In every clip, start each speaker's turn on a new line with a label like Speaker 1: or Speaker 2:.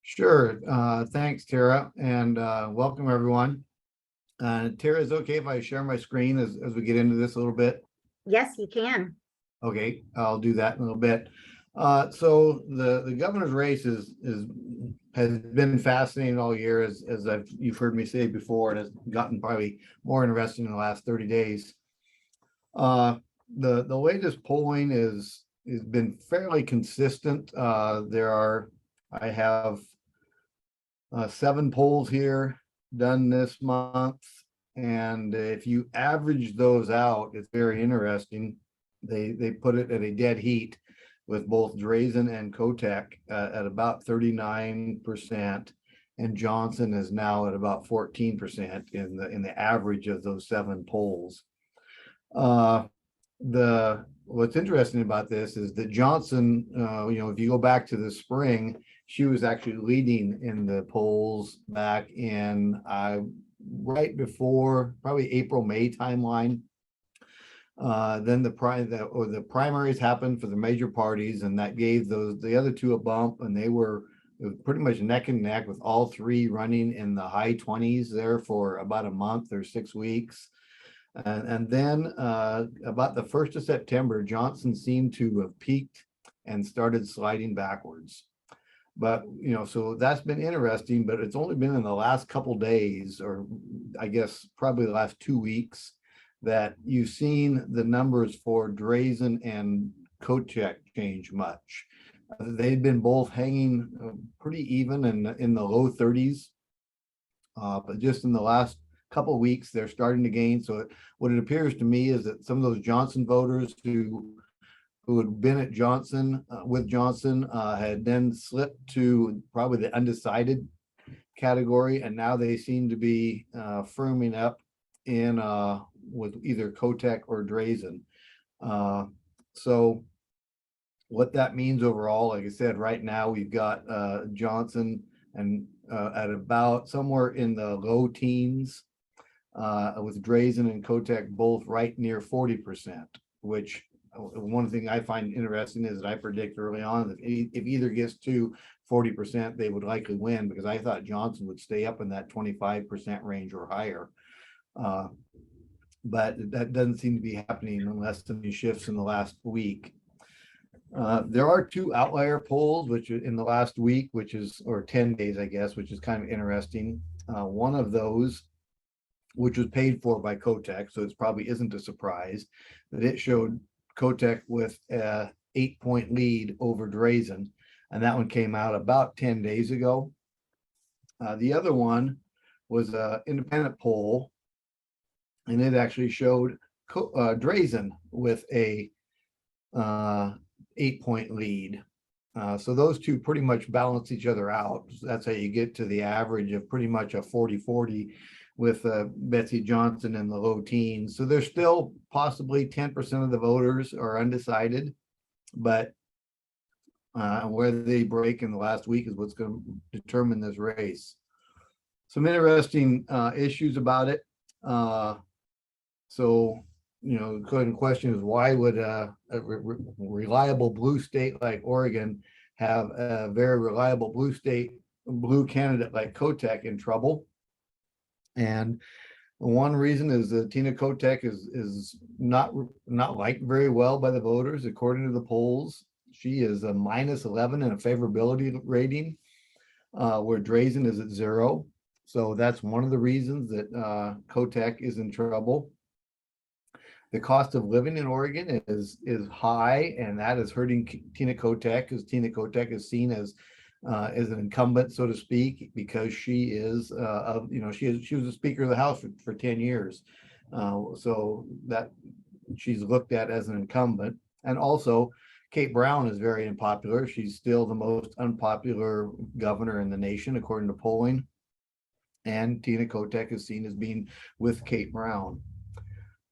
Speaker 1: Sure. Thanks, Tara, and welcome everyone. Tara, is it okay if I share my screen as we get into this a little bit?
Speaker 2: Yes, you can.
Speaker 1: Okay, I'll do that in a little bit. So the governor's race has been fascinating all year, as you've heard me say before, and has gotten probably more interesting in the last 30 days. The latest polling has been fairly consistent. I have 7 polls here done this month, and if you average those out, it's very interesting. They put it at a dead heat with both Drazen and Kotek at about 39%, and Johnson is now at about 14% in the average of those 7 polls. What's interesting about this is that Johnson, if you go back to the spring, she was actually leading in the polls back in right before probably April-May timeline. Then the primaries happened for the major parties, and that gave the other two a bump, and it was pretty much neck and neck with all three running in the high 20s there for about a month or 6 weeks. And then about the 1st of September, Johnson seemed to have peaked and started sliding backwards. But, so that's been interesting, but it's only been in the last couple days, or I guess probably the last 2 weeks, that you've seen the numbers for Drazen and Kotek change much. They've been both hanging pretty even in the low 30s, but just in the last couple of weeks, they're starting to gain. So what it appears to me is that some of those Johnson voters who had been at Johnson with Johnson had then slipped to probably the undecided category, and now they seem to be firming up in with either Kotek or Drazen. So what that means overall, like I said, right now we've got Johnson and at about somewhere in the low teens, with Drazen and Kotek both right near 40%, which one thing I find interesting is that I predict early on that if either gets to 40%, they would likely win, because I thought Johnson would stay up in that 25% range or higher. But that doesn't seem to be happening unless something shifts in the last week. There are 2 outlier polls, which in the last week, or 10 days, I guess, which is kind of interesting. One of those, which was paid for by Kotek, so it probably isn't a surprise that it showed Kotek with a 8-point lead over Drazen, and that one came out about 10 days ago. The other one was an independent poll, and it actually showed Drazen with a 8-point lead. So those two pretty much balance each other out. That's how you get to the average of pretty much a 40-40 with Betsy Johnson in the low teens. So there's still possibly 10% of the voters are undecided, but where they break in the last week is what's going to determine this race. Some interesting issues about it. So, the question is, why would a reliable blue state like Oregon have a very reliable blue candidate like Kotek in trouble? And one reason is that Tina Kotek is not liked very well by the voters, according to the polls. She is a -11 in a favorability rating, where Drazen is at 0. So that's one of the reasons that Kotek is in trouble. The cost of living in Oregon is high, and that is hurting Tina Kotek, because Tina Kotek is seen as an incumbent, so to speak, because she is she was the Speaker of the House for 10 years, so that she's looked at as an incumbent. And also, Kate Brown is very unpopular. She's still the most unpopular governor in the nation, according to polling. And Tina Kotek is seen as being with Kate Brown.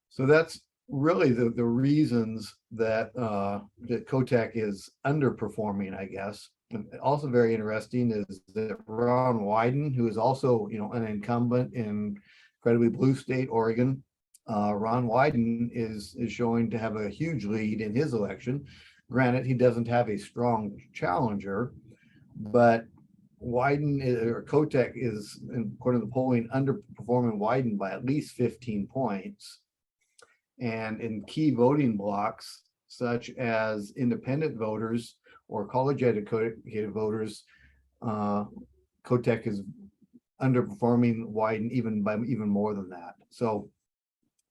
Speaker 1: So that's really the reasons that that Kotek is underperforming, I guess. And also very interesting is that Ron Wyden, who is also an incumbent in incredibly blue state Oregon, Ron Wyden is showing to have a huge lead in his election. Granted, he doesn't have a strong challenger, but Or Kotek is, according to the polling, underperforming Wyden by at least 15 points. And in key voting blocks, such as independent voters or college educated voters, Kotek is underperforming Wyden even more than that. So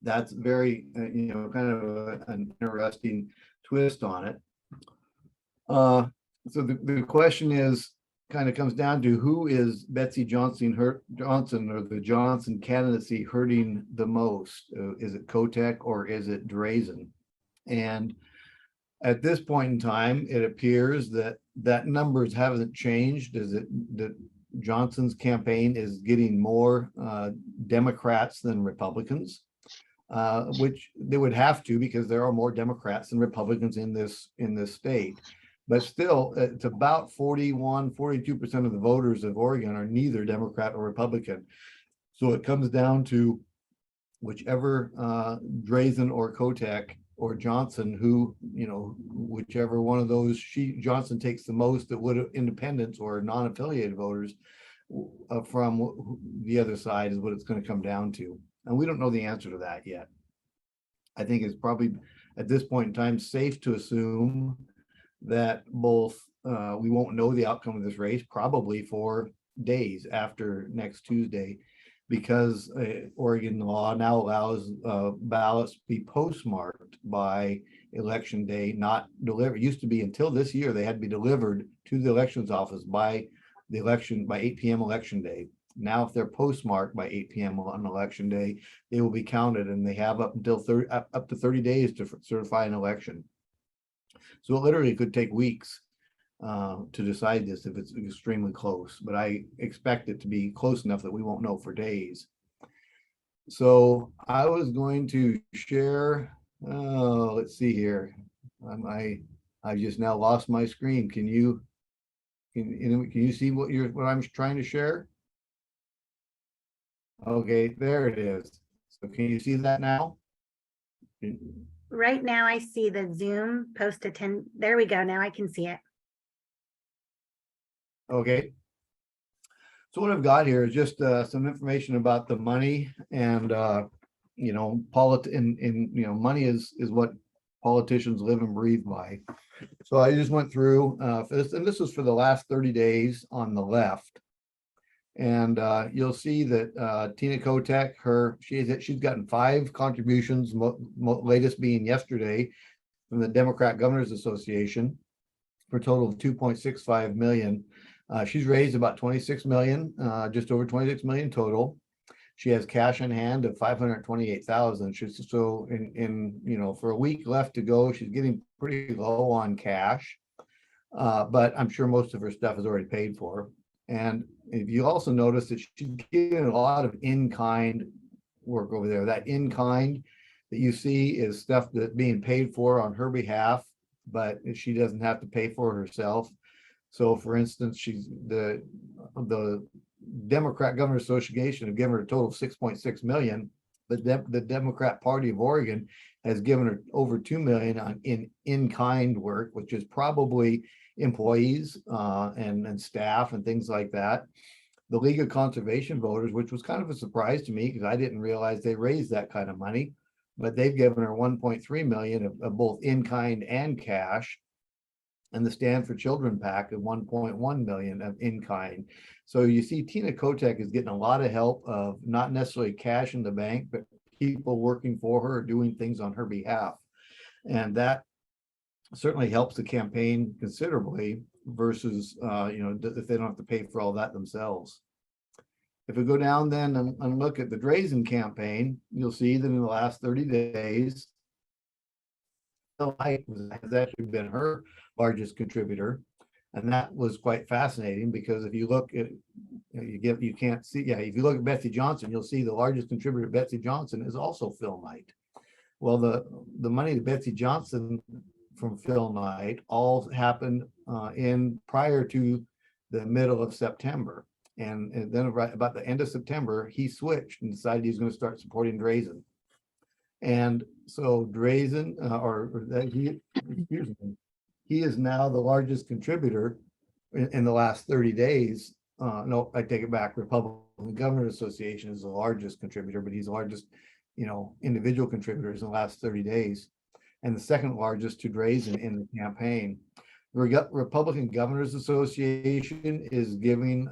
Speaker 1: that's very, kind of an interesting twist on it. So the question is, kind of comes down to, who is Betsy Johnson or the Johnson candidacy hurting the most? Is it Kotek or is it Drazen? And at this point in time, it appears that numbers haven't changed. Is it that Johnson's campaign is getting more Democrats than Republicans, which they would have to, because there are more Democrats than Republicans in this state. But still, it's about 42% of the voters of Oregon are neither Democrat or Republican. So it comes down to whichever Drazen or Kotek or Johnson, whichever one of those Johnson takes the most that would independents or non-affiliated voters from the other side, is what it's going to come down to. And we don't know the answer to that yet. I think it's probably at this point in time safe to assume that both we won't know the outcome of this race probably for days after next Tuesday, because Oregon law now allows ballots to be postmarked by election day, not delivered. It used to be, until this year, they had to be delivered to the elections office by 8 p.m. election day. Now, if they're postmarked by 8 p.m. on election day, they will be counted, and they have up to 30 days to certify an election. So it literally could take weeks to decide this if it's extremely close, but I expect it to be close enough that we won't know for days. So I was going to share, let's see here. I just now lost my screen. Can you see what I'm trying to share? Okay, there it is. So can you see that now?
Speaker 2: Right now I see the Zoom post attend. There we go. Now I can see it.
Speaker 1: Okay. So what I've got here is just some information about the money, and money is what politicians live and breathe by. So I just went through this, and this was for the last 30 days on the left. And you'll see that Tina Kotek, she's gotten 5 contributions, latest being yesterday from the Democrat Governors Association, for a total of $2.65 million. She's raised about 26 million, just over 26 million total. She has cash in hand of 528,000. So for a week left to go, she's getting pretty low on cash, but I'm sure most of her stuff is already paid for. And if you also notice that she's getting a lot of in-kind work over there. That in-kind that you see is stuff that's being paid for on her behalf, but she doesn't have to pay for herself. So for instance, she's the Democrat Governors Association have given her a total of 6.6 million. But the Democrat Party of Oregon has given her over 2 million on in-kind work, which is probably employees and staff and things like that. The League of Conservation Voters, which was kind of a surprise to me because I didn't realize they raised that kind of money, but they've given her 1.3 million of both in-kind and cash. And the Stand for Children PAC of 1.1 million of in-kind. So you see Tina Kotek is getting a lot of help of not necessarily cash in the bank, but people working for her, doing things on her behalf. And that certainly helps the campaign considerably versus, if they don't have to pay for all that themselves. If we go down then and look at the Drazen campaign, you'll see that in the last 30 days, has actually been her largest contributor. And that was quite fascinating because if you look at, you can't see, if you look at Betsy Johnson, you'll see the largest contributor, Betsy Johnson, is also Phil Knight. Well, the money to Betsy Johnson from Phil Knight all happened prior to the middle of September. And then right about the end of September, he switched and decided he's going to start supporting Drazen. And so Drazen, he is now the largest contributor in the last 30 days no, I take it back. Republican Governors Association is the largest contributor, but he's the largest, individual contributors in the last 30 days. And the second largest to Drazen in the campaign. The Republican Governors Association is giving,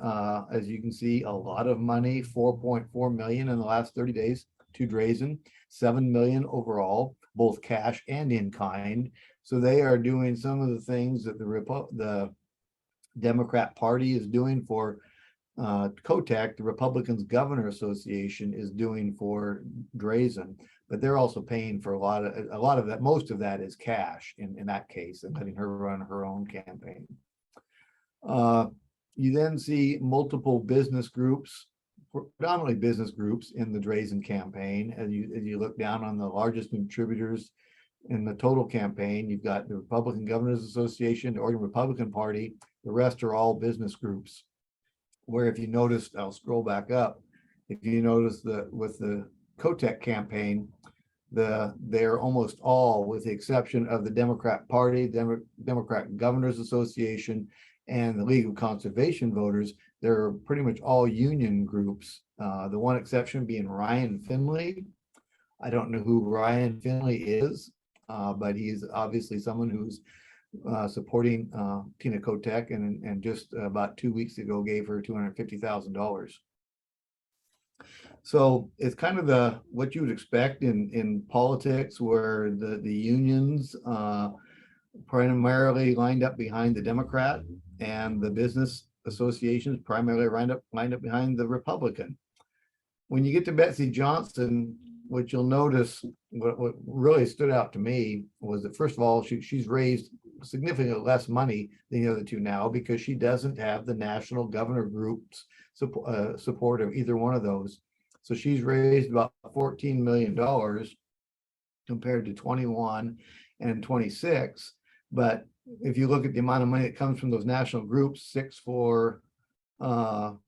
Speaker 1: as you can see, a lot of money, 4.4 million in the last 30 days to Drazen, 7 million overall, both cash and in kind. So they are doing some of the things that the Democrat Party is doing for COTEC, the Republicans Governor Association is doing for Drazen, but they're also paying for a lot of that. Most of that is cash in that case, and letting her run her own campaign. You then see multiple business groups, predominantly business groups, in the Drazen campaign. As you look down on the largest contributors in the total campaign, you've got the Republican Governors Association, the Oregon Republican Party. The rest are all business groups. Where if you notice, I'll scroll back up. If you notice that with the COTEC campaign, they're almost all, with the exception of the Democrat Party, Democrat Governors Association, and the League of Conservation Voters, they're pretty much all union groups. The one exception being Ryan Finley. I don't know who Ryan Finley is, but he's obviously someone who's supporting Tina Kotek, and just about 2 weeks ago gave her $250,000. So it's kind of what you would expect in politics, where the unions primarily lined up behind the Democrat, and the business associations primarily lined up behind the Republican. When you get to Betsy Johnson, what you'll notice, what really stood out to me was that, first of all, she's raised significantly less money than the other two now, because she doesn't have the national governor group's support of either one of those. So she's raised about $14 million compared to 21 and 26. But if you look at the amount of money that comes from those national groups, 6 for COTEC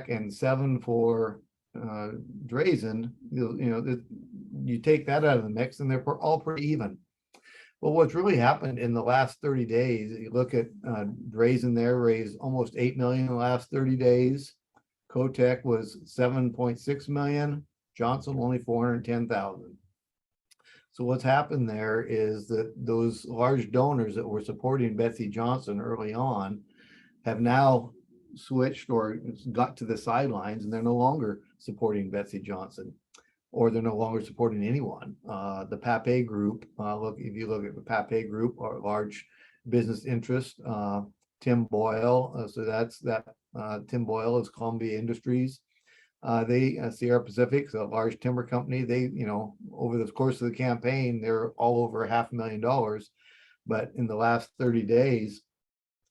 Speaker 1: and 7 for Drazen, you take that out of the mix and they're all pretty even. Well, what's really happened in the last 30 days, you look at Drazen there raised almost 8 million in the last 30 days. COTEC was 7.6 million, Johnson only 410,000. So what's happened there is that those large donors that were supporting Betsy Johnson early on have now switched or got to the sidelines, and they're no longer supporting Betsy Johnson, or they're no longer supporting anyone. The Pape group, if you look at the Pape group, or large business interest, Tim Boyle, so that's that. Tim Boyle is Columbia Industries. Sierra Pacific, so a large timber company. They, over the course of the campaign, they're all over $500,000, but in the last 30 days,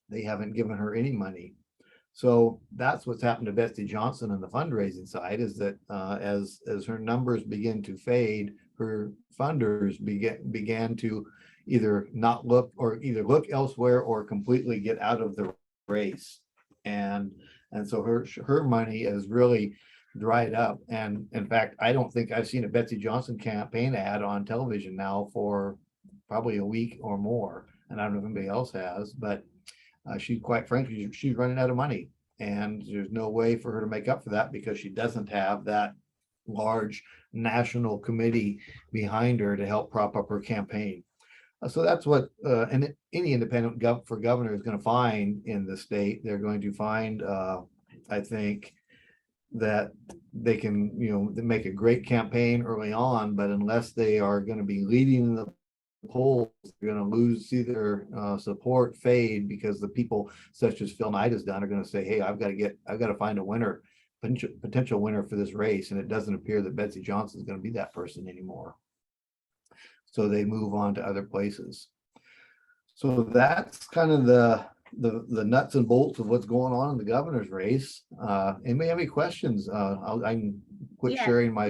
Speaker 1: they haven't given her any money. So that's what's happened to Betsy Johnson on the fundraising side, is that as her numbers begin to fade, her funders began to either not look, or either look elsewhere or completely get out of the race. And so her money has really dried up. And in fact, I don't think I've seen a Betsy Johnson campaign ad on television now for probably a week or more. And I don't know if anybody else has, but she, quite frankly, she's running out of money, and there's no way for her to make up for that, because she doesn't have that large national committee behind her to help prop up her campaign. So that's what any independent for governor is going to find in the state. They're going to find, I think, that they can, make a great campaign early on, but unless they are going to be leading the polls, they're going to see their support fade, because the people such as Phil Knight has done are going to say, hey, I've got to find a winner, potential winner for this race. And it doesn't appear that Betsy Johnson is going to be that person anymore. So they move on to other places. So that's kind of the nuts and bolts of what's going on in the governor's race. Anybody have any questions? I can quit sharing my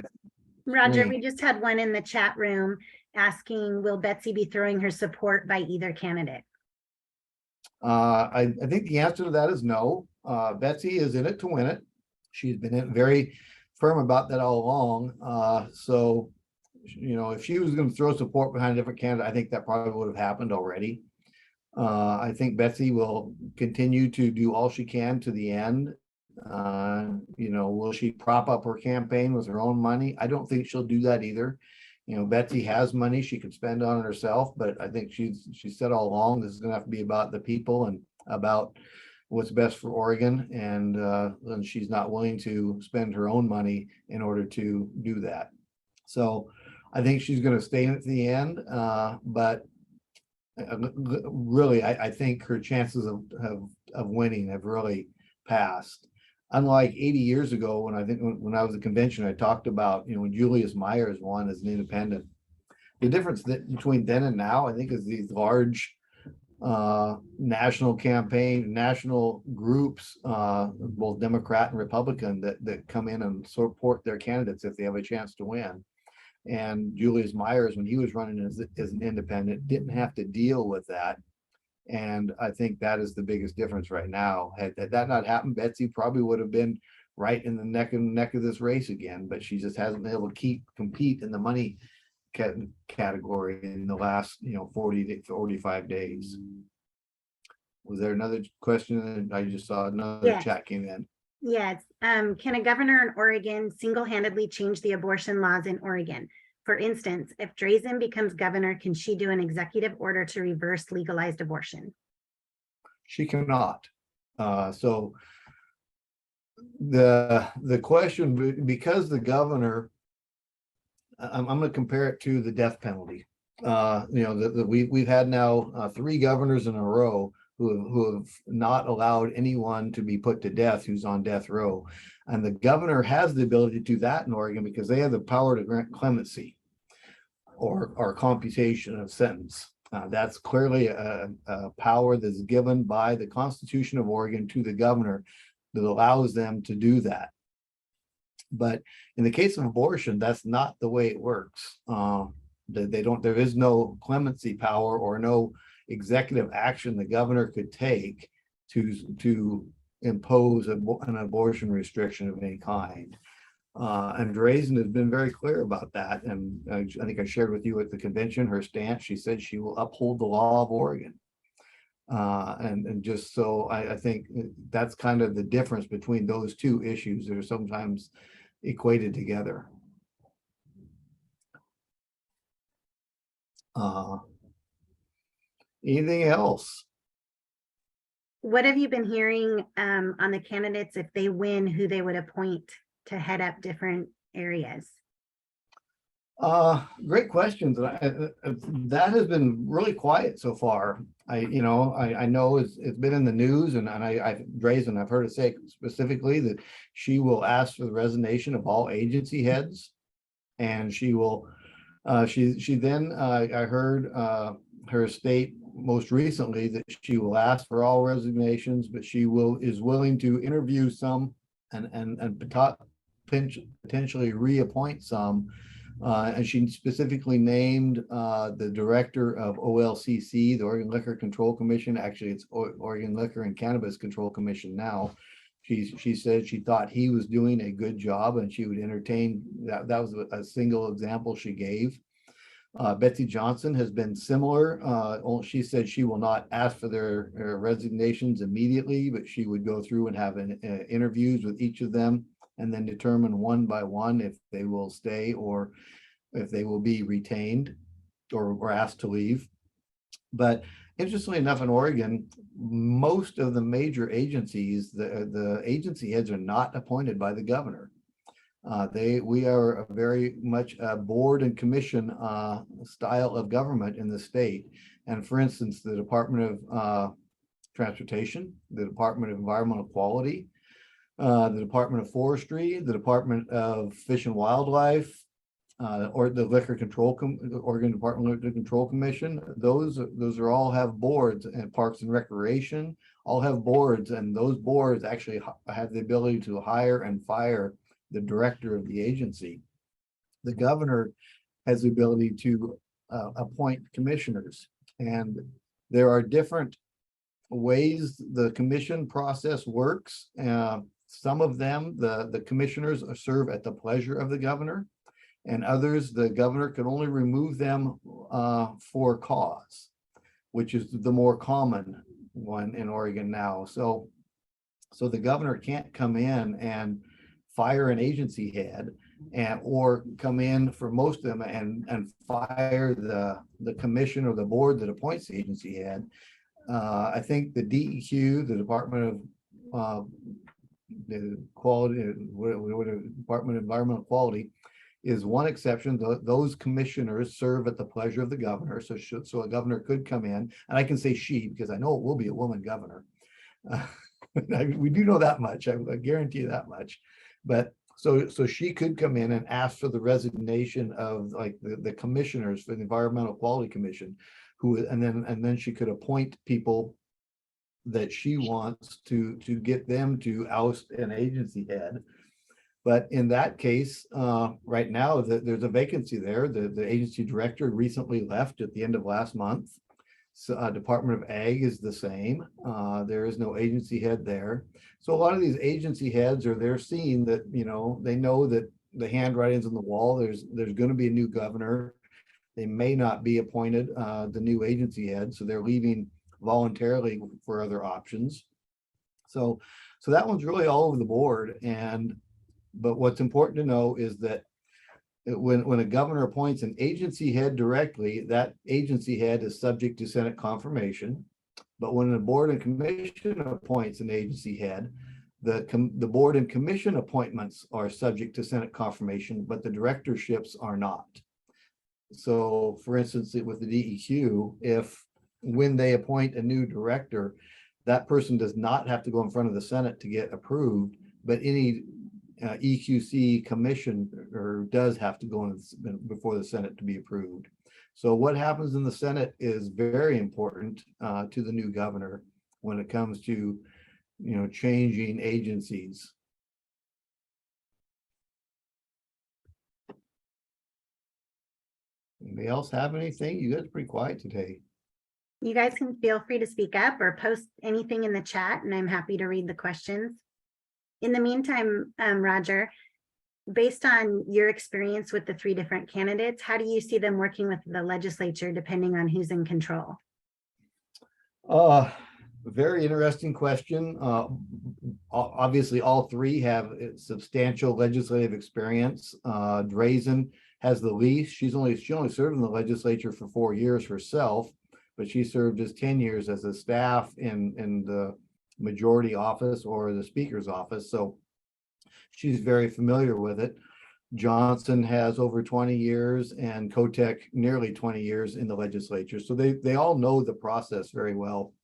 Speaker 2: Roger,
Speaker 1: screen.
Speaker 2: we just had one in the chat room asking, will Betsy be throwing her support by either candidate?
Speaker 1: I think the answer to that is no. Betsy is in it to win it. She's been very firm about that all along. So, if she was going to throw support behind a different candidate, I think that probably would have happened already. I think Betsy will continue to do all she can to the end. Will she prop up her campaign with her own money? I don't think she'll do that either. Betsy has money she could spend on herself, but I think she said all along this is going to have to be about the people and about what's best for Oregon, and she's not willing to spend her own money in order to do that. So I think she's going to stay in at the end, but really, I think her chances of winning have really passed. Unlike 80 years ago, when I was at the convention, I talked about, when Julius Myers won as an independent. The difference between then and now, I think, is these large national groups, both Democrat and Republican, that come in and support their candidates if they have a chance to win. And Julius Myers, when he was running as an independent, didn't have to deal with that. And I think that is the biggest difference right now. Had that not happened, Betsy probably would have been right in the neck of this race again, but she just hasn't been able to compete in the money category in the last 40 to 45 days. Was there another question? I just saw another chat came in.
Speaker 2: Yes. Can a governor in Oregon single-handedly change the abortion laws in Oregon? For instance, if Drazen becomes governor, can she do an executive order to reverse legalized abortion?
Speaker 1: She cannot. So the question, because the governor, I'm going to compare it to the death penalty. We've had now 3 governors in a row who have not allowed anyone to be put to death who's on death row. And the governor has the ability to do that in Oregon because they have the power to grant clemency or commutation of sentence. That's clearly a power that's given by the Constitution of Oregon to the governor that allows them to do that. But in the case of abortion, that's not the way it works. There is no clemency power or no executive action the governor could take to impose an abortion restriction of any kind. And Drazen has been very clear about that. And I think I shared with you at the convention her stance. She said she will uphold the law of Oregon. And just so I think that's kind of the difference between those two issues that are sometimes equated together. Anything else?
Speaker 2: What have you been hearing on the candidates, if they win, who they would appoint to head up different areas?
Speaker 1: Great questions. That has been really quiet so far. I know it's been in the news, and Drazen, I've heard her say specifically that she will ask for the resignation of all agency heads, and she will. She then I heard her state most recently that she will ask for all resignations, but she is willing to interview some and potentially reappoint some. And she specifically named the director of OLCC, the Oregon Liquor Control Commission. Actually, it's Oregon Liquor and Cannabis Control Commission now. She said she thought he was doing a good job, and she would entertain that. That was a single example she gave. Betsy Johnson has been similar. She said she will not ask for their resignations immediately, but she would go through and have interviews with each of them and then determine one by one if they will stay or if they will be retained or asked to leave. But interestingly enough, in Oregon, most of the major agencies, the agency heads are not appointed by the governor. We are a very much a board and commission style of government in the state. And for instance, the Department of Transportation, the Department of Environmental Quality, the Department of Forestry, the Department of Fish and Wildlife, or the Oregon Department of Liquor Control Commission. Those are all have boards, and Parks and Recreation all have boards, and those boards actually have the ability to hire and fire the director of the agency. The governor has the ability to appoint commissioners, and there are different ways the commission process works. Some of them, the commissioners serve at the pleasure of the governor, and others, the governor can only remove them for cause. which is the more common one in Oregon now. So the governor can't come in and fire an agency head or come in for most of them and fire the commission or the board that appoints the agency head. I think the DEQ, the Department of the Quality, Department of Environmental Quality, is one exception. Those commissioners serve at the pleasure of the governor. So a governor could come in, and I can say she because I know it will be a woman governor. We do know that much. I guarantee you that much. But so she could come in and ask for the resignation of like the commissioners for the Environmental Quality Commission, and then she could appoint people that she wants to get them to oust an agency head. But in that case, right now, there's a vacancy there. The agency director recently left at the end of last month. So, Department of Ag is the same. There is no agency head there. So a lot of these agency heads they're seeing that, they know that the handwriting's on the wall. There's going to be a new governor. They may not be appointed the new agency head, so they're leaving voluntarily for other options. So that one's really all over the board. But what's important to know is that when a governor appoints an agency head directly, that agency head is subject to Senate confirmation. But when the board and commission appoints an agency head, the board and commission appointments are subject to Senate confirmation, but the directorships are not. So for instance, with the DEQ, when they appoint a new director, that person does not have to go in front of the Senate to get approved, but any EQC commissioner does have to go in before the Senate to be approved. So what happens in the Senate is very important to the new governor when it comes to, changing agencies. Anybody else have anything? You guys are pretty quiet today.
Speaker 2: You guys can feel free to speak up or post anything in the chat, and I'm happy to read the questions. In the meantime, Roger, based on your experience with the 3 different candidates, how do you see them working with the legislature depending on who's in control?
Speaker 1: Very interesting question. Obviously, all 3 have substantial legislative experience. Drazen has the least. She only served in the legislature for 4 years herself, but she served as 10 years as a staff in the majority office or the speaker's office. So she's very familiar with it. Johnson has over 20 years and Kotek nearly 20 years in the legislature. So they all know the process very well.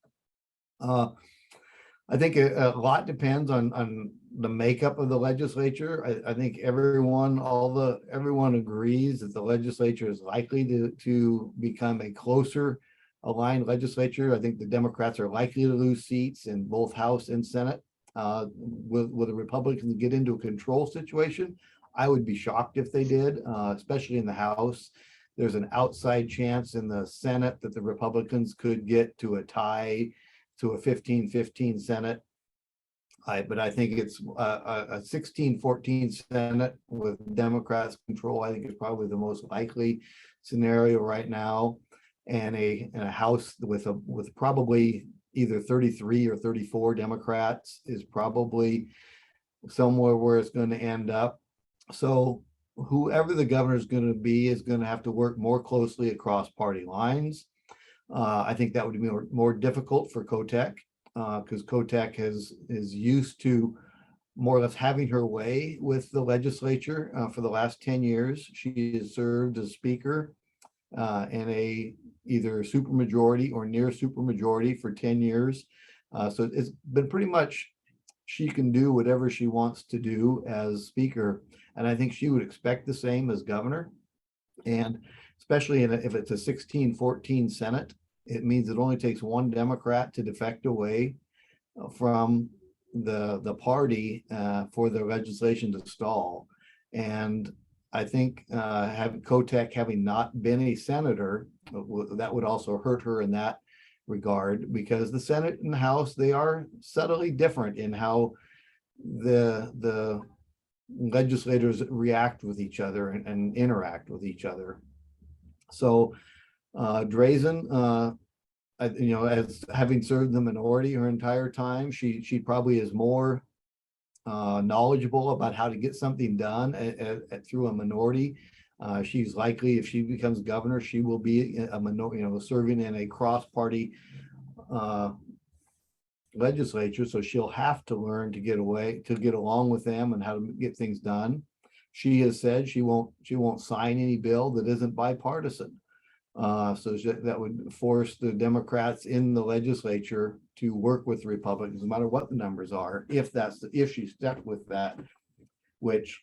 Speaker 1: I think a lot depends on the makeup of the legislature. I think everyone agrees that the legislature is likely to become a closer aligned legislature. I think the Democrats are likely to lose seats in both House and Senate. Will the Republicans get into a control situation? I would be shocked if they did, especially in the House. There's an outside chance in the Senate that the Republicans could get to a tie to a 15-15 Senate. But I think it's a 16-14 Senate with Democrats control. I think is probably the most likely scenario right now. And a House with probably either 33 or 34 Democrats is probably somewhere where it's going to end up. So whoever the governor is going to be is going to have to work more closely across party lines. I think that would be more difficult for Kotek because Kotek is used to more or less having her way with the legislature for the last 10 years. She has served as speaker in a either supermajority or near supermajority for 10 years. So it's been pretty much she can do whatever she wants to do as speaker. And I think she would expect the same as governor. And especially if it's a 16-14 Senate, it means it only takes one Democrat to defect away from the party for the legislation to stall. And I think having Kotek having not been a senator, that would also hurt her in that regard, because the Senate and the House, they are subtly different in how the legislators react with each other and interact with each other. So Drazen, as having served the minority her entire time, she probably is more knowledgeable about how to get something done through a minority. She's likely, if she becomes governor, she will be a minority, serving in a cross-party legislature. So she'll have to learn to get along with them and how to get things done. She has said she won't sign any bill that isn't bipartisan. So that would force the Democrats in the legislature to work with the Republicans, no matter what the numbers are, if she's stuck with that, which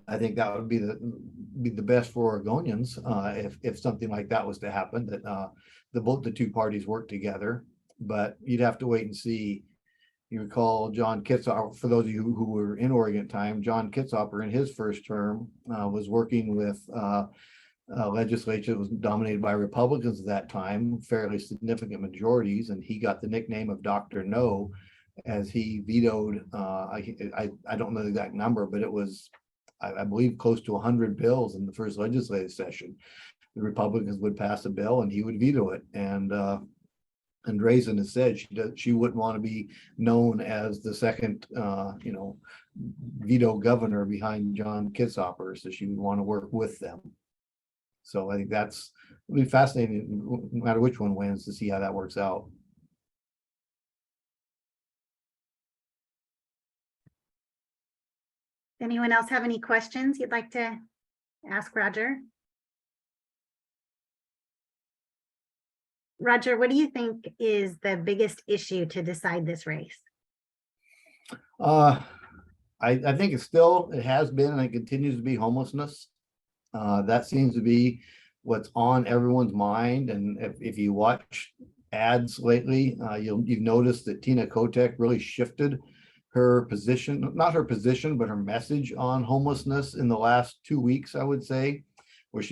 Speaker 1: I think that would be the best for Oregonians, if something like that was to happen, that the two parties work together. But you'd have to wait and see. You recall John Kitzhaber, for those of you who were in Oregon time, John Kitzhaber in his first term was working with legislature that was dominated by Republicans at that time, fairly significant majorities, and he got the nickname of Dr. No, as he vetoed, I don't know the exact number, but it was, I believe, close to 100 bills in the first legislative session. The Republicans would pass a bill and he would veto it. And Andresen has said she wouldn't want to be known as the second, veto governor behind John Kitzhaber, so she would want to work with them. So I think it'll be fascinating, no matter which one wins, to see how that works out.
Speaker 2: Anyone else have any questions you'd like to ask Roger? Roger, what do you think is the biggest issue to decide this race?
Speaker 1: I think it has been and it continues to be homelessness. That seems to be what's on everyone's mind. And if you watch ads lately, you've noticed that Tina Kotek really shifted her position, not her position, but her message on homelessness in the last 2 weeks, I would say, where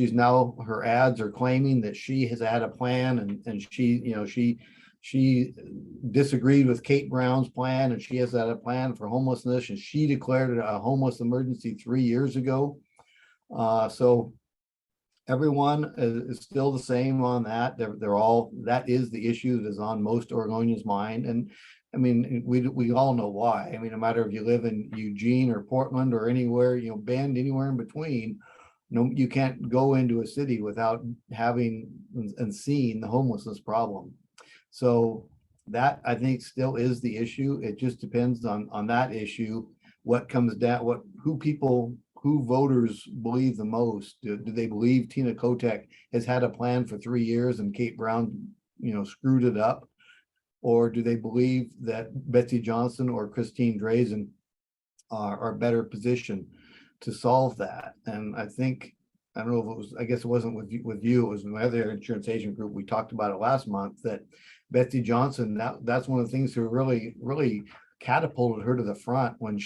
Speaker 1: her ads are claiming that she has had a plan, and she disagreed with Kate Brown's plan, and she has had a plan for homelessness, and she declared it a homeless emergency 3 years ago. So everyone is still the same on that. That is the issue that is on most Oregonians' mind. And I mean, we all know why. I mean, no matter if you live in Eugene or Portland or anywhere, Bend, anywhere in between, you can't go into a city without having and seeing the homelessness problem. So that, I think, still is the issue. It just depends on that issue, what comes down, who voters believe the most. Do they believe Tina Kotek has had a plan for 3 years and Kate Brown, screwed it up? Or do they believe that Betsy Johnson or Christine Drazen are better positioned to solve that? And I don't know if it was, I guess it wasn't with you, it was my other insurance agent group. We talked about it last month, that Betsy Johnson, that's one of the things who really, really catapulted her to the front when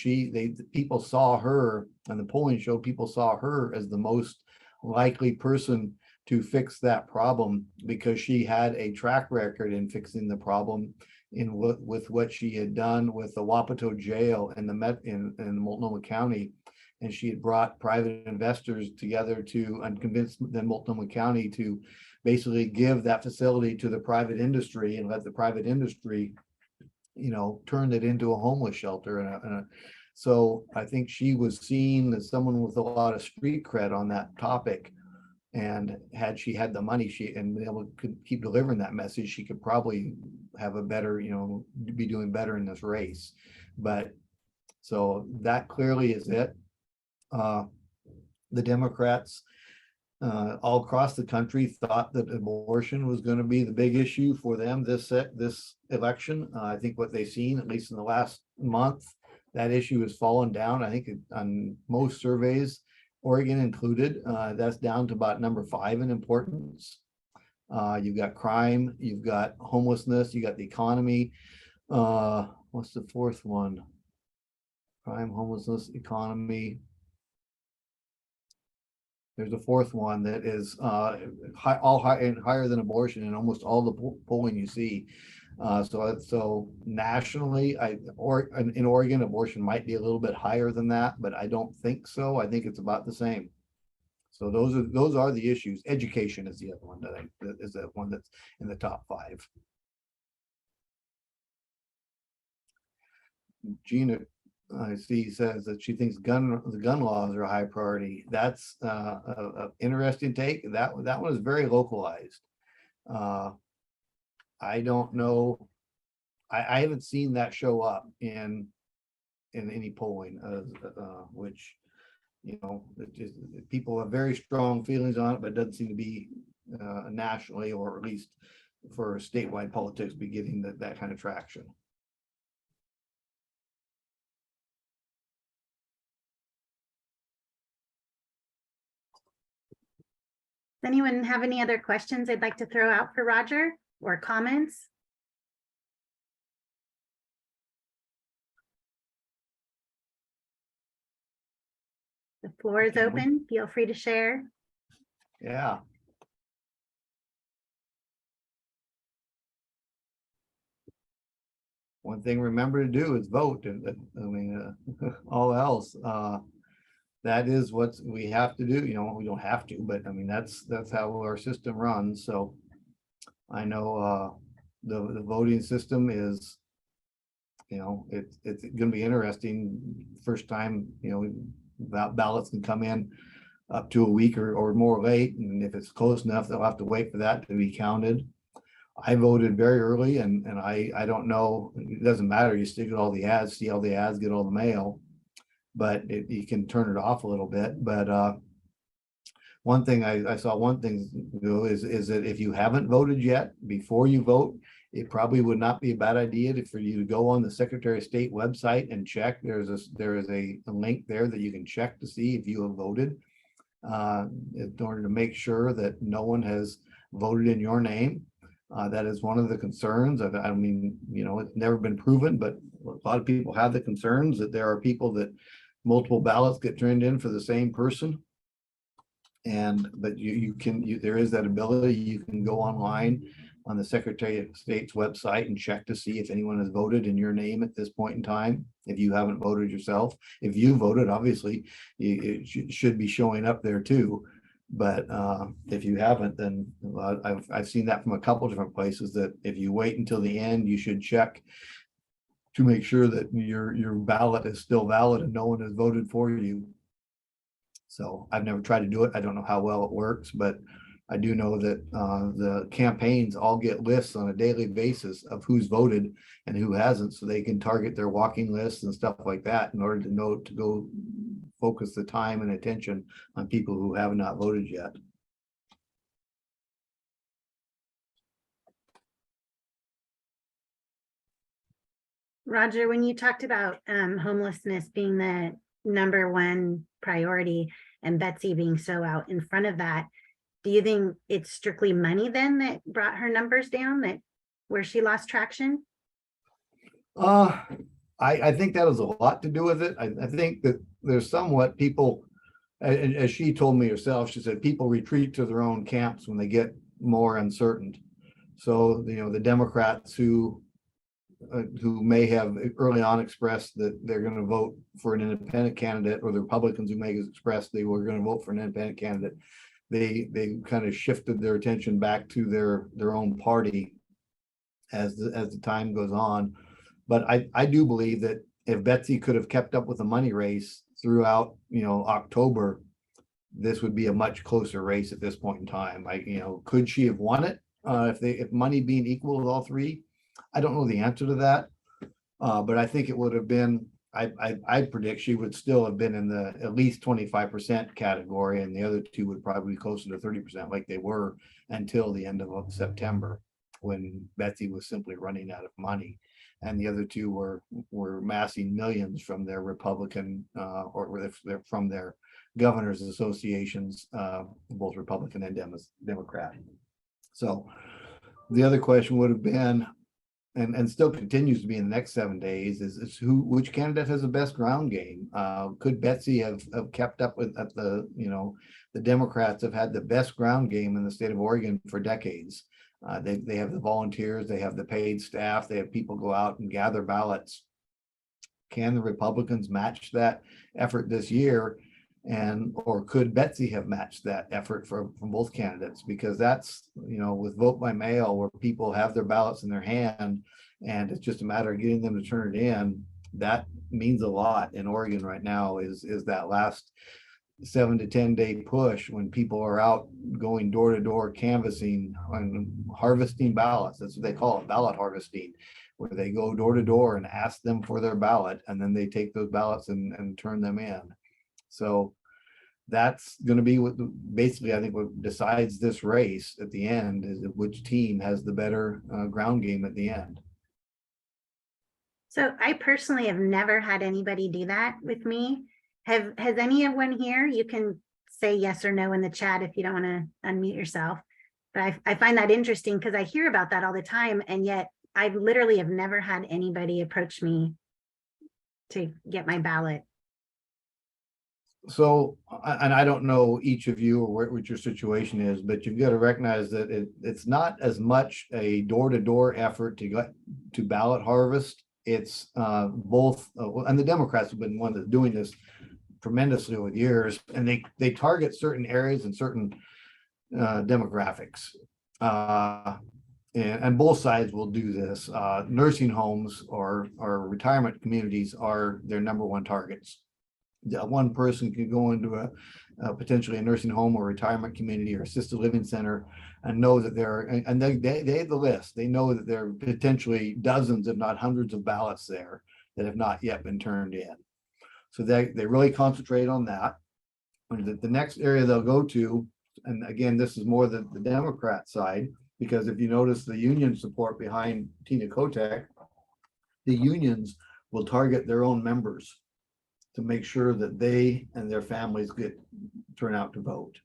Speaker 1: people saw her, and the polling showed people saw her as the most likely person to fix that problem, because she had a track record in fixing the problem with what she had done with the Wapato jail in Multnomah County. And she had brought private investors together and convinced then Multnomah County to basically give that facility to the private industry and let the private industry, turn it into a homeless shelter. So I think she was seen as someone with a lot of street cred on that topic. And had she had the money, and been able to keep delivering that message, she could probably have a better, be doing better in this race. But so that clearly is it. The Democrats all across the country thought that abortion was going to be the big issue for them this election. I think what they've seen, at least in the last month, that issue has fallen down. I think on most surveys, Oregon included, that's down to about number 5 in importance. You've got crime, you've got homelessness, you got the economy. What's the fourth one? Crime, homelessness, economy. There's a fourth one that is higher than abortion in almost all the polling you see. So nationally, in Oregon, abortion might be a little bit higher than that, but I don't think so. I think it's about the same. So those are the issues. Education is the other one that is the one that's in the top 5. Gina, I see, says that she thinks the gun laws are a high priority. That's a interesting take. That one is very localized. I don't know. I haven't seen that show up in any polling, which, you know, people have very strong feelings on it, but it doesn't seem to be nationally, or at least for statewide politics, be getting that kind of traction.
Speaker 2: Does anyone have any other questions they'd like to throw out for Roger, or comments? The floor is
Speaker 1: Okay,
Speaker 2: open. Feel free to share.
Speaker 1: Yeah. One thing remember to do is vote, and I mean, all else, that is what we have to do. You know, we don't have to, but I mean, that's how our system runs. So I know the voting system is, you know, it's going to be interesting. First time, you know, ballots can come in up to a week or more late, and if it's close enough, they'll have to wait for that to be counted. I voted very early, and I don't know, it doesn't matter. You stick at all the ads, see all the ads, get all the mail, but you can turn it off a little bit. But one thing I saw one thing is that if you haven't voted yet, before you vote, it probably would not be a bad idea for you to go on the Secretary of State website and check. There is a link there that you can check to see if you have voted, in order to make sure that no one has voted in your name. That is one of the concerns. I mean, you know, it's never been proven, but a lot of people have the concerns that there are people that multiple ballots get turned in for the same person. But there is that ability. You can go online on the Secretary of State's website and check to see if anyone has voted in your name at this point in time. If you haven't voted yourself, if you voted, obviously it should be showing up there too. But if you haven't, then I've seen that from a couple different places, that if you wait until the end, you should check to make sure that your ballot is still valid and no one has voted for you. So I've never tried to do it. I don't know how well it works, but I do know that the campaigns all get lists on a daily basis of who's voted and who hasn't, so they can target their walking lists and stuff like that in order to know to go focus the time and attention on people who have not voted yet.
Speaker 2: Roger, when you talked about homelessness being the #1 priority and Betsy being so out in front of that, do you think it's strictly money then that brought her numbers down, that where she lost traction?
Speaker 1: I think that has a lot to do with it. I think that there's somewhat people, as she told me herself, she said people retreat to their own camps when they get more uncertain. So, you know, the Democrats who may have early on expressed that they're going to vote for an independent candidate, or the Republicans who may have expressed they were going to vote for an independent candidate, they kind of shifted their attention back to their own party as the time goes on. But I do believe that if Betsy could have kept up with the money race throughout, you know, October, this would be a much closer race at this point in time. You know, could she have won it if money being equal with all three? I don't know the answer to that, but I think it would have been. I predict she would still have been in the at least 25% category, and the other two would probably be closer to 30%, like they were until the end of September, when Betsy was simply running out of money, and the other two were amassing millions from their Republican or from their governors associations, both Republican and Democrat. So the other question would have been, and still continues to be in the next 7 days, is which candidate has the best ground game? Could Betsy have kept up with the Democrats have had the best ground game in the state of Oregon for decades. They have the volunteers, they have the paid staff, they have people go out and gather ballots. Can the Republicans match that effort this year? And or could Betsy have matched that effort from both candidates? Because that's, with vote by mail, where people have their ballots in their hand and it's just a matter of getting them to turn it in. That means a lot in Oregon right now, is that last 7 to 10 day push when people are out going door to door canvassing and harvesting ballots. That's what they call it, ballot harvesting, where they go door to door and ask them for their ballot, and then they take those ballots and turn them in. So that's going to be what basically, I think, what decides this race at the end, is which team has the better ground game at the end.
Speaker 2: So I personally have never had anybody do that with me. Has anyone here? You can say yes or no in the chat if you don't want to unmute yourself. But I find that interesting because I hear about that all the time, and yet I literally have never had anybody approach me to get my ballot.
Speaker 1: So, and I don't know each of you or what your situation is, but you've got to recognize that it's not as much a door-to-door effort to get to ballot harvest. It's both, and the Democrats have been one that's doing this tremendously with years, and they target certain areas and certain demographics. And both sides will do this. Nursing homes or retirement communities are their number one targets. One person could go into a potentially a nursing home or retirement community or assisted living center and know that they have the list. They know that there are potentially dozens, if not hundreds, of ballots there that have not yet been turned in. So they really concentrate on that. And the next area they'll go to, and again, this is more the Democrat side, because if you notice the union support behind Tina Kotek, the unions will target their own members to make sure that they and their families turn out to vote.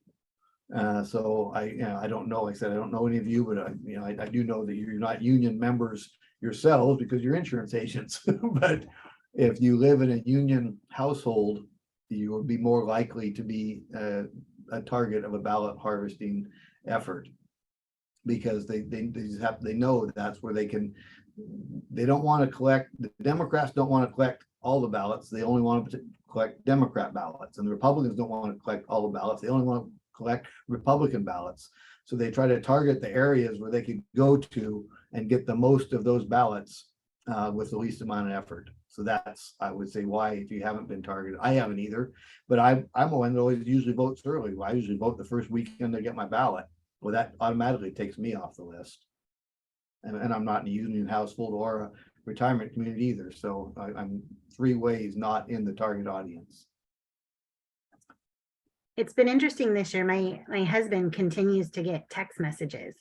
Speaker 1: So I don't know, like I said, I don't know any of you, but I do know that you're not union members yourselves because you're insurance agents. But if you live in a union household, you would be more likely to be a target of a ballot harvesting effort, because they know that's where they don't want to collect, the Democrats don't want to collect all the ballots. They only want to collect Democrat ballots, and the Republicans don't want to collect all the ballots. They only want to collect Republican ballots. So they try to target the areas where they could go to and get the most of those ballots with the least amount of effort. So that's, I would say, why, if you haven't been targeted. I haven't either, but I'm one that always usually votes early. I usually vote the first weekend to get my ballot. Well, that automatically takes me off the list. And I'm not in a union household or a retirement community either. So I'm 3 ways not in the target audience.
Speaker 2: It's been interesting this year. My husband continues to get text messages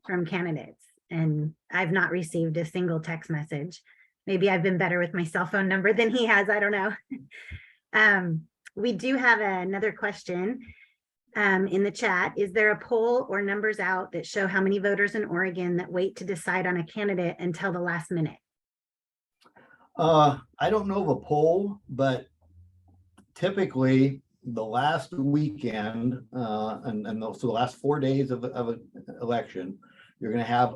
Speaker 2: from candidates, and I've not received a single text message. Maybe I've been better with my cell phone number than he has. I don't know. We do have another question in the chat. Is there a poll or numbers out that show how many voters in Oregon that wait to decide on a candidate until the last minute?
Speaker 1: I don't know of a poll, but typically the last weekend so the last 4 days of an election, you're going to have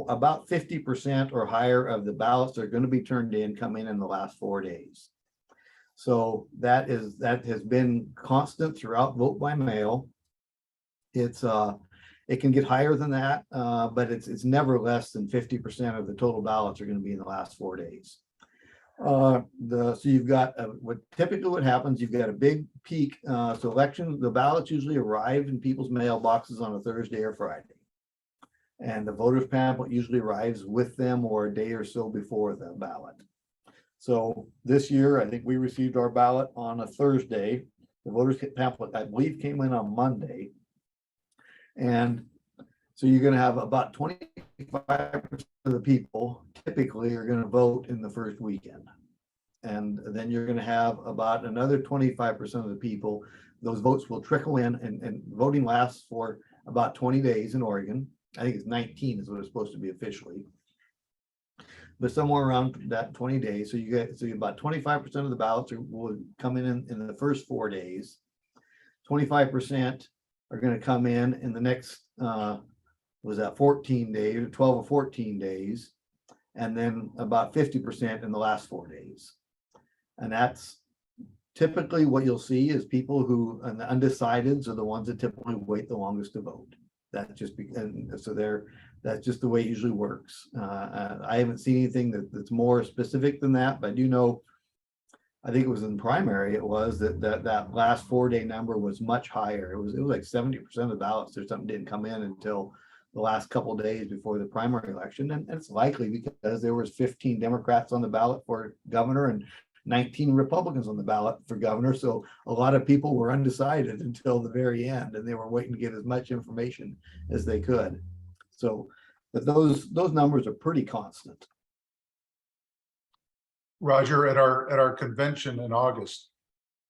Speaker 1: about 50% or higher of the ballots that are going to be turned in come in the last 4 days. So that has been constant throughout vote by mail. It can get higher than that, but it's never less than 50% of the total ballots are going to be in the last 4 days. So you've got what happens, you've got a big peak. So the ballots usually arrive in people's mailboxes on a Thursday or Friday. And the voters pamphlet usually arrives with them or a day or so before the ballot. So this year, I think we received our ballot on a Thursday. The voters pamphlet, I believe, came in on Monday. And so you're going to have about 25% of the people typically are going to vote in the first weekend. And then you're going to have about another 25% of the people, those votes will trickle in, and voting lasts for about 20 days in Oregon. I think it's 19 is what it's supposed to be officially, but somewhere around that 20 days. So you get about 25% of the ballots will come in the first 4 days. 25% are going to come in the next 14 days, 12 or 14 days, and then about 50% in the last 4 days. And that's typically what you'll see is people who, and the undecideds are the ones that typically wait the longest to vote. That's just, and so that's just the way it usually works. I haven't seen anything that's more specific than that, but I do know, I think it was in primary, it was that last 4-day number was much higher. It was like 70% of the ballots or something didn't come in until the last couple of days before the primary election. And it's likely because there was 15 Democrats on the ballot for governor and 19 Republicans on the ballot for governor. So a lot of people were undecided until the very end, and they were waiting to get as much information as they could. So, but those numbers are pretty constant.
Speaker 3: Roger, at our convention in August,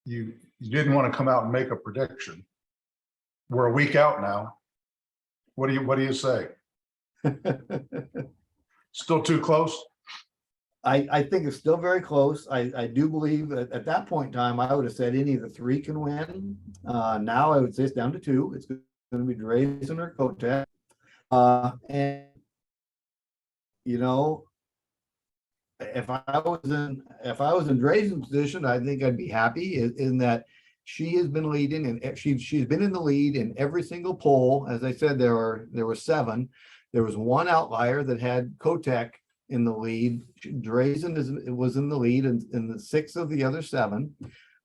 Speaker 3: you didn't want to come out and make a prediction. We're a week out now. What do you say? Still too close?
Speaker 1: I think it's still very close. I do believe that at that point in time, I would have said any of the three can win. Now I would say it's down to two. It's going to be Drazen or Kotek. And you know, if I was in Drazen's position, I think I'd be happy in that she has been leading, and she's been in the lead in every single poll. As I said, there were 7. There was one outlier that had Kotek in the lead. Drazen was in the lead in the 6 of the other 7,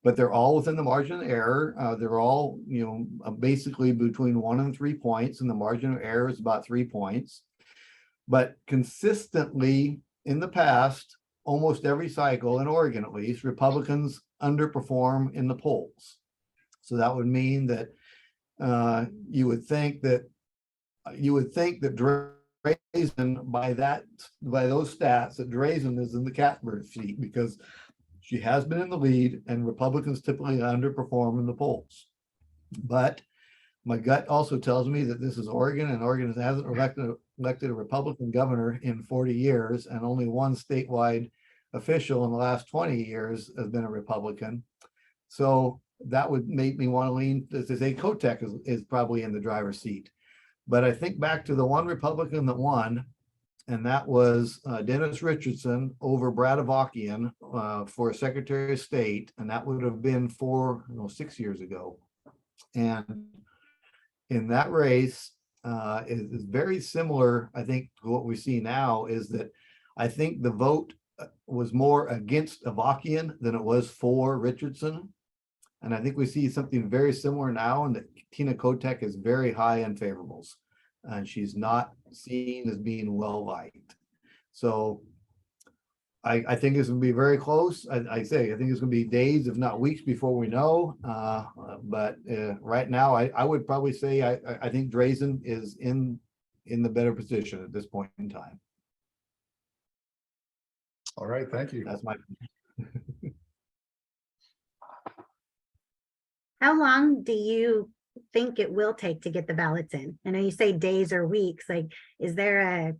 Speaker 1: but they're all within the margin of error. They're all, basically between 1 and 3 points, and the margin of error is about 3 points. But consistently in the past, almost every cycle in Oregon, at least, Republicans underperform in the polls. So that would mean that you would think that Drazen, by those stats, that Drazen is in the catbird seat because she has been in the lead, and Republicans typically underperform in the polls. But my gut also tells me that this is Oregon, and Oregon hasn't elected a Republican governor in 40 years, and only one statewide official in the last 20 years has been a Republican. So that would make me want to lean to say Kotek is probably in the driver's seat. But I think back to the one Republican that won, and that was Dennis Richardson over Brad Avakian for Secretary of State, and that would have been 6 years ago. And in that race is very similar, I think, to what we see now, is that I think the vote was more against Avakian than it was for Richardson. And I think we see something very similar now, and that Tina Kotek is very high in favorables, and she's not seen as being well liked. So I think it's going to be very close. I think it's going to be days, if not weeks, before we know. But right now, I would probably say I think Drazen is in the better position at this point in time.
Speaker 3: All right, thank you.
Speaker 1: That's my.
Speaker 2: How long do you think it will take to get the ballots in? I know you say days or weeks. Like, is there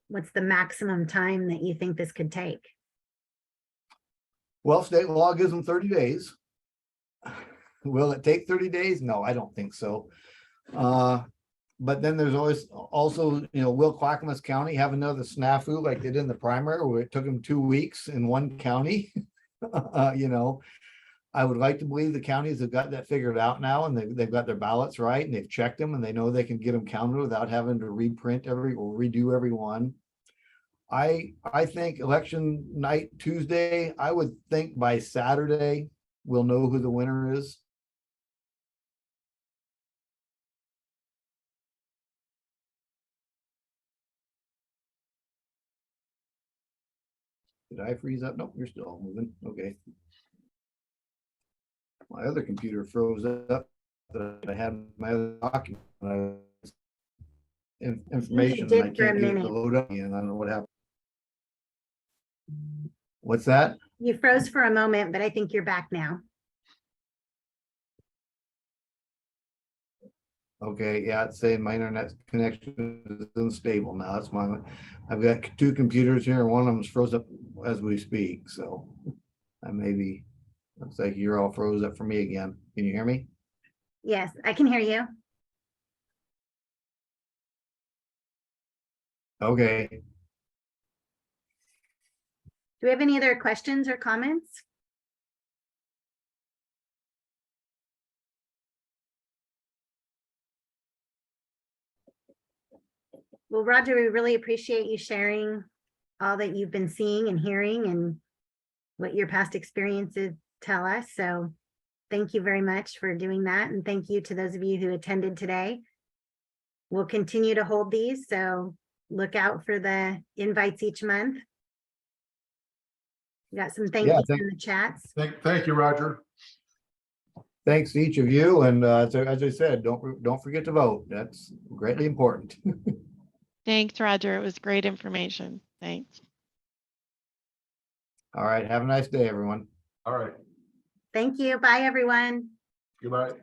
Speaker 2: what's the maximum time that you think this could take?
Speaker 1: Well, state law gives them 30 days. Will it take 30 days? No, I don't think so. But then there's also, will Clackamas County have another snafu like they did in the primary, where it took them 2 weeks in one county? I would like to believe the counties have got that figured out now, and they've got their ballots right, and they've checked them, and they know they can get them counted without having to reprint or redo every one. I think election night, Tuesday, I would think by Saturday, we'll know who the winner is. Did I freeze up? Nope, you're still moving. Okay. My other computer froze up that I had my other document information.
Speaker 2: did
Speaker 1: I
Speaker 2: for a
Speaker 1: can't get it to
Speaker 2: minute.
Speaker 1: load up again. I don't know what happened. What's that?
Speaker 2: You froze for a moment, but I think you're back now.
Speaker 1: Okay, yeah, it's saying my internet connection is unstable now. That's I've got 2 computers here, and one of them is froze up as we speak. So looks like you're all froze up for me again. Can you hear me?
Speaker 2: Yes, I can hear you.
Speaker 1: Okay.
Speaker 2: Do we have any other questions or comments? Well, Roger, we really appreciate you sharing all that you've been seeing and hearing and what your past experiences tell us. So thank you very much for doing that. And thank you to those of you who attended today. We'll continue to hold these, so look out for the invites each month. We got some thank
Speaker 1: Yeah,
Speaker 2: yous in the chats.
Speaker 3: Thank you, Roger.
Speaker 1: Thanks to each of you. And as I said, don't forget to vote. That's greatly important.
Speaker 4: Thanks, Roger. It was great information. Thanks.
Speaker 1: All right. Have a nice day, everyone.
Speaker 3: All right.
Speaker 2: Thank you. Bye, everyone.
Speaker 3: Goodbye.